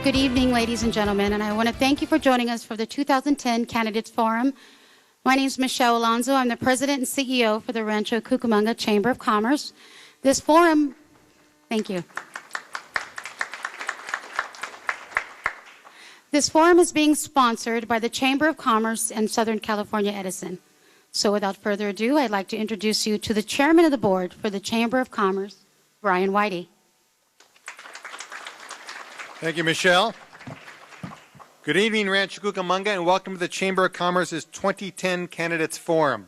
good evening, ladies and gentlemen, and I want to thank you for joining us for the 2010 Candidates Forum. My name is Michelle Alonzo. I'm the President and CEO for the Rancho Cucamonga Chamber of Commerce. This forum, thank you. This forum is being sponsored by the Chamber of Commerce in Southern California, Edison. So without further ado, I'd like to introduce you to the Chairman of the Board for the Chamber of Commerce, Brian Whitey. Thank you, Michelle. Good evening, Rancho Cucamonga, and welcome to the Chamber of Commerce's 2010 Candidates Forum.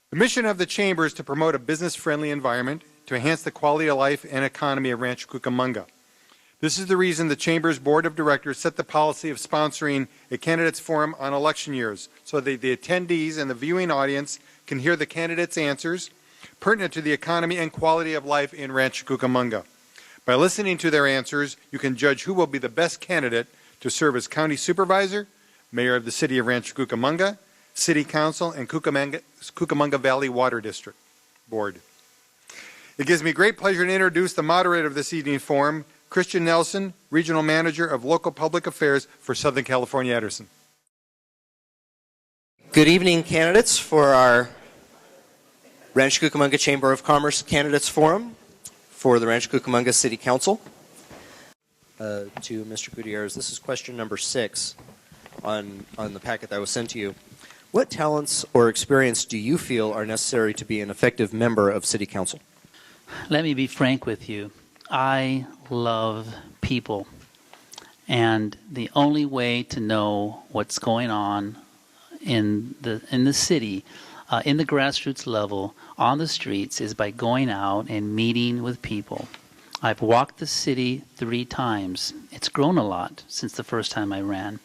The mission of the Chamber is to promote a business-friendly environment to enhance the quality of life and economy of Rancho Cucamonga. This is the reason the Chamber's Board of Directors set the policy of sponsoring a Candidates Forum on election years so that the attendees and the viewing audience can hear the candidates' answers pertinent to the economy and quality of life in Rancho Cucamonga. By listening to their answers, you can judge who will be the best candidate to serve as County Supervisor, Mayor of the City of Rancho Cucamonga, City Council, and Cucamonga Valley Water District Board. It gives me great pleasure to introduce the moderator of this evening forum, Christian Nelson, Regional Manager of Local Public Affairs for Southern California Edison. Good evening, candidates, for our Rancho Cucamonga Chamber of Commerce Candidates Forum for the Rancho Cucamonga City Council. To Mr. Gutierrez, this is question number 6 on the packet that was sent to you. What talents or experience do you feel are necessary to be an effective member of City Council? Let me be frank with you. I love people. And the only way to know what's going on in the city, in the grassroots level, on the streets, is by going out and meeting with people. I've walked the city 3 times. It's grown a lot since the first time I ran.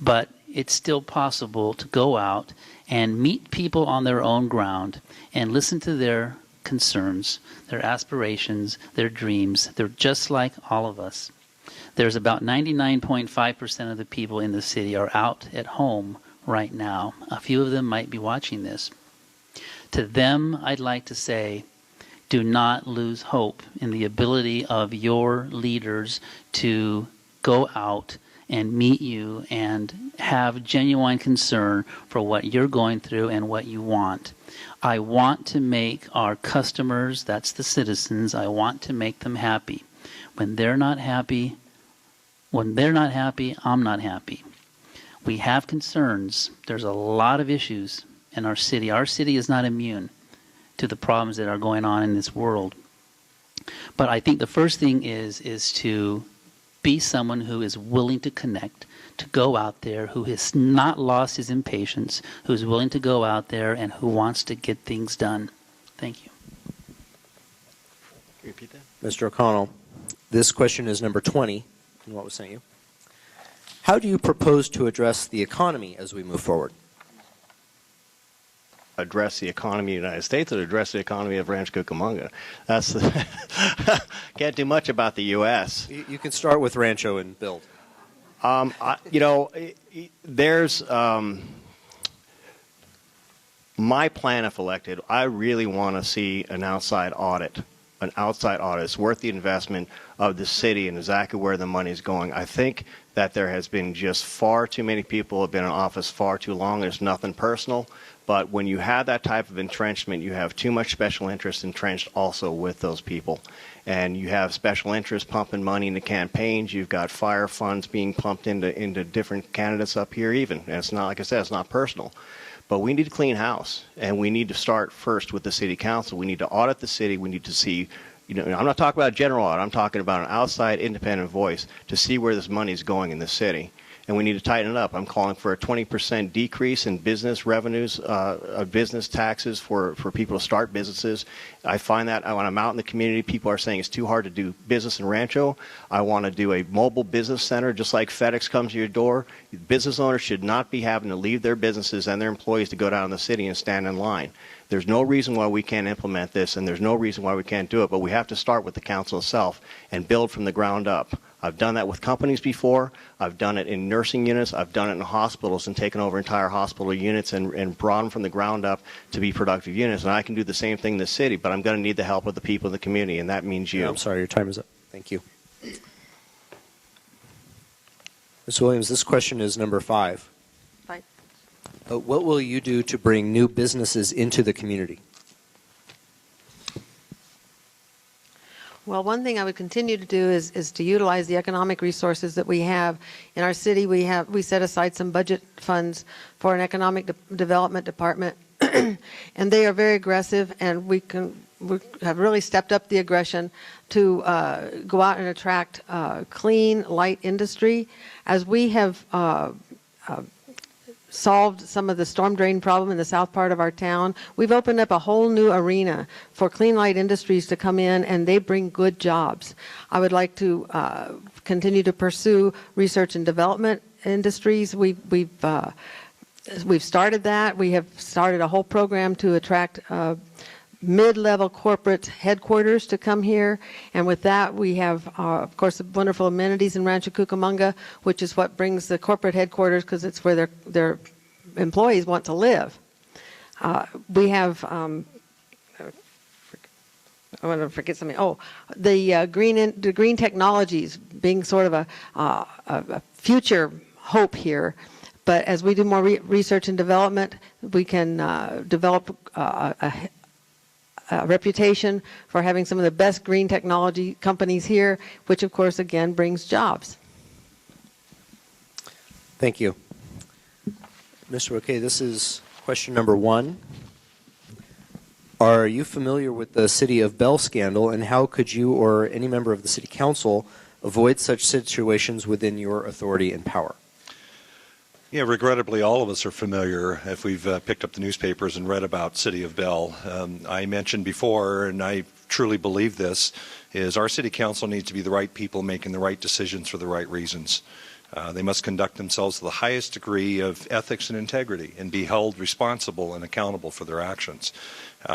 But it's still possible to go out and meet people on their own ground and listen to their concerns, their aspirations, their dreams. They're just like all of us. There's about 99.5% of the people in the city are out at home right now. A few of them might be watching this. To them, I'd like to say, do not lose hope in the ability of your leaders to go out and meet you and have genuine concern for what you're going through and what you want. I want to make our customers, that's the citizens, I want to make them happy. When they're not happy, I'm not happy. We have concerns. There's a lot of issues in our city. Our city is not immune to the problems that are going on in this world. But I think the first thing is to be someone who is willing to connect, to go out there, who has not lost his impatience, who's willing to go out there and who wants to get things done. Thank you. Repeat that. Mr. O'Connell, this question is number 20 in what was sent you. How do you propose to address the economy as we move forward? Address the economy of the United States or address the economy of Rancho Cucamonga? Can't do much about the U.S. You can start with Rancho and build. There's my plan if elected. I really want to see an outside audit. An outside audit. It's worth the investment of the city and exactly where the money is going. I think that there has been just far too many people who have been in office far too long. There's nothing personal. But when you have that type of entrenchment, you have too much special interest entrenched also with those people. And you have special interest pumping money into campaigns. You've got fire funds being pumped into different candidates up here even. And it's not, like I said, it's not personal. But we need to clean house. And we need to start first with the city council. We need to audit the city. We need to see, I'm not talking about a general audit. I'm talking about an outside independent voice to see where this money is going in the city. And we need to tighten it up. I'm calling for a 20% decrease in business revenues, business taxes for people to start businesses. I find that when I'm out in the community, people are saying it's too hard to do business in Rancho. I want to do a mobile business center, just like FedEx comes to your door. Business owners should not be having to leave their businesses and their employees to go down in the city and stand in line. There's no reason why we can't implement this, and there's no reason why we can't do it, but we have to start with the council itself and build from the ground up. I've done that with companies before. I've done it in nursing units. I've done it in hospitals and taken over entire hospital units and brought them from the ground up to be productive units. And I can do the same thing in the city, but I'm going to need the help of the people in the community, and that means you. I'm sorry, your time is up. Thank you. Ms. Williams, this question is number 5. Fine. What will you do to bring new businesses into the community? Well, one thing I would continue to do is to utilize the economic resources that we have in our city. We set aside some budget funds for an economic development department, and they are very aggressive. And we have really stepped up the aggression to go out and attract clean, light industry, as we have solved some of the storm drain problem in the south part of our town. We've opened up a whole new arena for clean light industries to come in, and they bring good jobs. I would like to continue to pursue research and development industries. We've started that. We have started a whole program to attract mid-level corporate headquarters to come here, and with that we have of course wonderful amenities in Rancho Cucamonga, which is what brings the corporate headquarters, because it's where their employees want to live. We have I want to forget something. The green technologies being sort of a future hope here. But as we do more research and development, we can develop a reputation for having some of the best green technology companies here, which of course again brings jobs. Thank you. Mr. Buquet, this is question number 1. Are you familiar with the City of Bell scandal, and how could you or any member of the City Council avoid such situations within your authority and power? Yeah, regrettably, all of us are familiar, if we've picked up the newspapers and read about City of Bell. I mentioned before, and I truly believe this, is our City Council needs to be the right people making the right decisions for the right reasons. They must conduct themselves to the highest degree of ethics and integrity and be held responsible and accountable for their actions.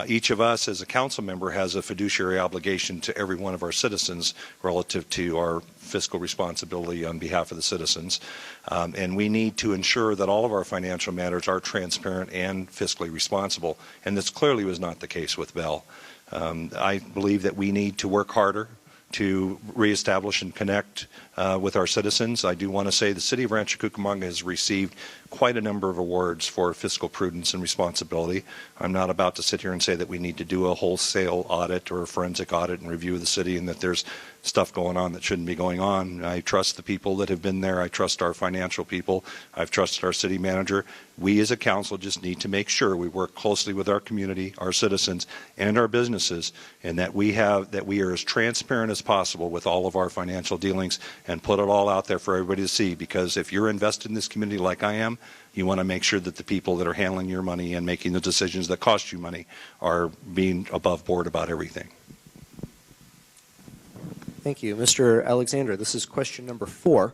Each of us as a council member has a fiduciary obligation to every one of our citizens relative to our fiscal responsibility on behalf of the citizens. And we need to ensure that all of our financial matters are transparent and fiscally responsible. And this clearly was not the case with Bell. I believe that we need to work harder to reestablish and connect with our citizens. I do want to say the City of Rancho Cucamonga has received quite a number of awards for fiscal prudence and responsibility. I'm not about to sit here and say that we need to do a wholesale audit or a forensic audit and review of the city and that there's stuff going on that shouldn't be going on. I trust the people that have been there. I trust our financial people. I've trusted our city manager. We as a council just need to make sure we work closely with our community, our citizens, and our businesses, and that we are as transparent as possible with all of our financial dealings and put it all out there for everybody to see. Because if you're invested in this community like I am, you want to make sure that the people that are handling your money and making the decisions that cost you money are being above board about everything. Thank you. Mr. Alexander, this is question number 4.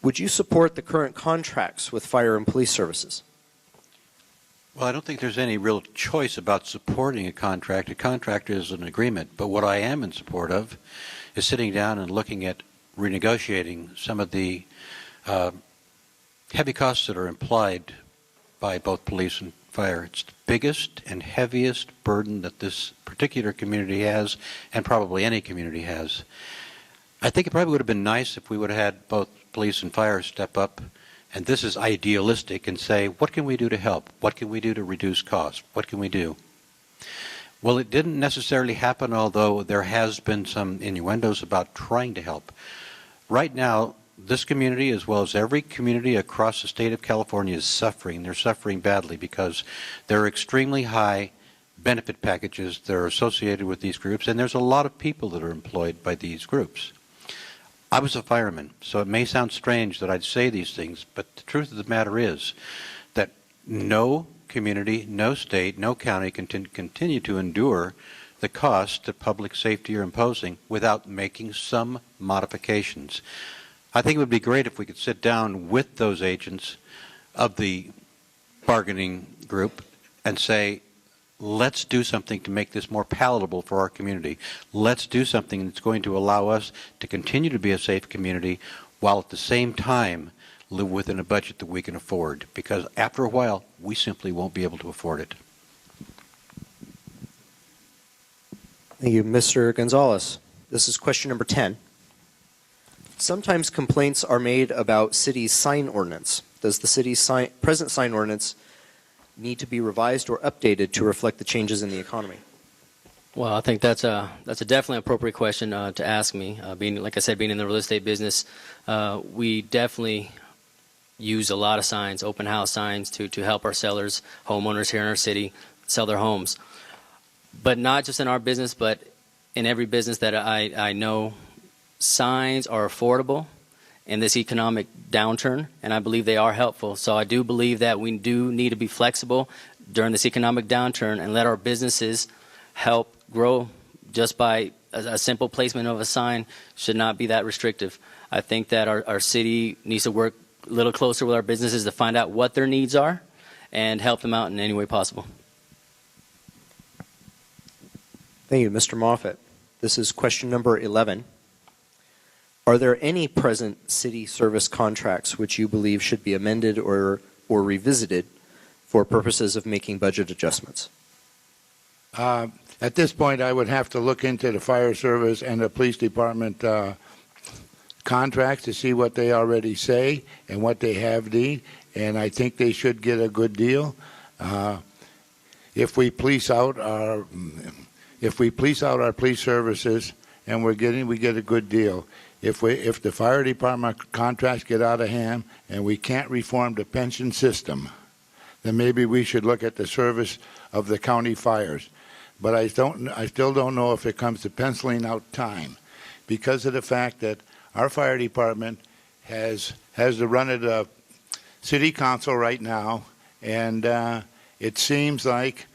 Would you support the current contracts with fire and police services? Well, I don't think there's any real choice about supporting a contract. A contract is an agreement. But what I am in support of is sitting down and looking at renegotiating some of the heavy costs that are implied by both police and fire. It's the biggest and heaviest burden that this particular community has, and probably any community has. I think it probably would have been nice if we would have had both police and fire step up, and this is idealistic, and say, what can we do to help? What can we do to reduce costs? What can we do? Well, it didn't necessarily happen, although there has been some innuendos about trying to help. Right now, this community, as well as every community across the state of California, is suffering. They're suffering badly because there are extremely high benefit packages that are associated with these groups, and there's a lot of people that are employed by these groups. I was a fireman, so it may sound strange that I'd say these things, but the truth of the matter is that no community, no state, no county can continue to endure the cost that public safety are imposing without making some modifications. I think it would be great if we could sit down with those agents of the bargaining group and say, let's do something to make this more palatable for our community. Let's do something that's going to allow us to continue to be a safe community while at the same time live within a budget that we can afford. Because after a while, we simply won't be able to afford it. Thank you. Mr. Gonzalez, this is question number 10. Sometimes complaints are made about city's sign ordinance. Does the city's present sign ordinance need to be revised or updated to reflect the changes in the economy? Well, I think that's a definitely appropriate question to ask me. Being, like I said, being in the real estate business, we definitely use a lot of signs, open house signs, to help our sellers, homeowners here in our city sell their homes. But not just in our business, but in every business that I know, signs are affordable in this economic downturn, and I believe they are helpful. So I do believe that we do need to be flexible during this economic downturn and let our businesses help grow just by a simple placement of a sign should not be that restrictive. I think that our city needs to work a little closer with our businesses to find out what their needs are and help them out in any way possible. Thank you, Mr. Moffatt. This is question number 11. Are there any present city service contracts which you believe should be amended or revisited for purposes of making budget adjustments? At this point, I would have to look into the fire service and the police department contracts to see what they already say and what they have need, and I think they should get a good deal. If we police out our police services and we get a good deal. If the fire department contracts get out of hand and we can't reform the pension system, then maybe we should look at the service of the county fires. But I still don't know if it comes to penciling out time, because of the fact that our fire department has the run of the city council right now, and it seems like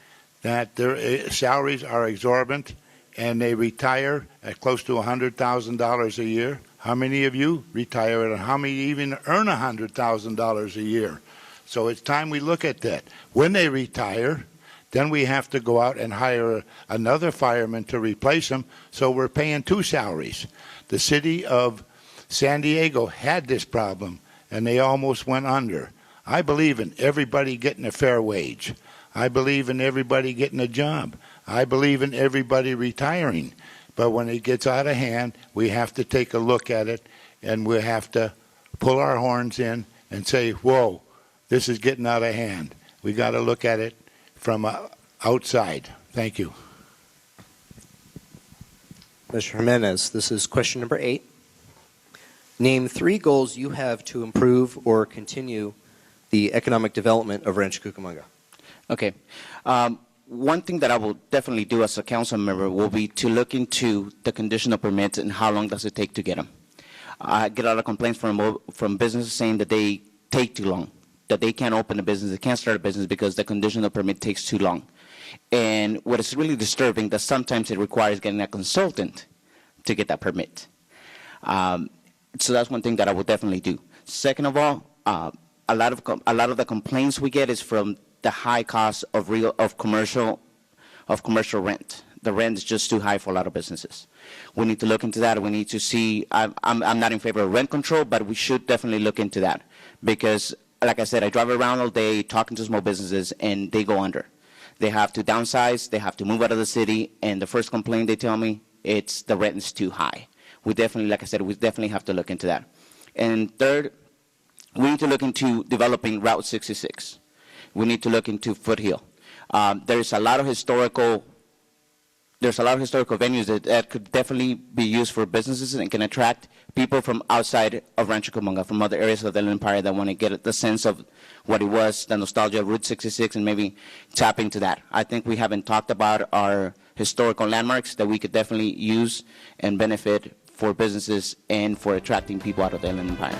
that their salaries are exorbitant, and they retire at close to $100,000 a year. How many of you retire at, how many even earn $100,000 a year? So it's time we look at that. When they retire, then we have to go out and hire another fireman to replace them, so we're paying two salaries. The city of San Diego had this problem, and they almost went under. I believe in everybody getting a fair wage. I believe in everybody getting a job. I believe in everybody retiring. But when it gets out of hand, we have to take a look at it, and we have to pull our horns in and say, whoa, this is getting out of hand. We got to look at it from outside. Thank you. Mr. Jimenez, this is question number 8. Name 3 goals you have to improve or continue the economic development of Rancho Cucamonga. Okay. One thing that I will definitely do as a council member will be to look into the conditional permits and how long does it take to get them. I get a lot of complaints from businesses saying that they take too long, that they can't open a business, they can't start a business because the conditional permit takes too long. And what is really disturbing that sometimes it requires getting a consultant to get that permit. So that's one thing that I will definitely do. Second of all, a lot of the complaints we get is from the high cost of commercial rent. The rent is just too high for a lot of businesses. We need to look into that. We need to see. I'm not in favor of rent control, but we should definitely look into that because, like I said, I drive around all day talking to small businesses, and they go under. They have to downsize. They have to move out of the city, and the first complaint they tell me it's the rent is too high. We definitely, like I said, we definitely have to look into that. And third, we need to look into developing Route 66. We need to look into Foothill. There's a lot of historical venues that could definitely be used for businesses and can attract people from outside of Rancho Cucamonga, from other areas of the Inland Empire that want to get the sense of what it was, the nostalgia of Route 66, and maybe tap into that. I think we haven't talked about our historical landmarks that we could definitely use and benefit for businesses and for attracting people out of the Inland Empire.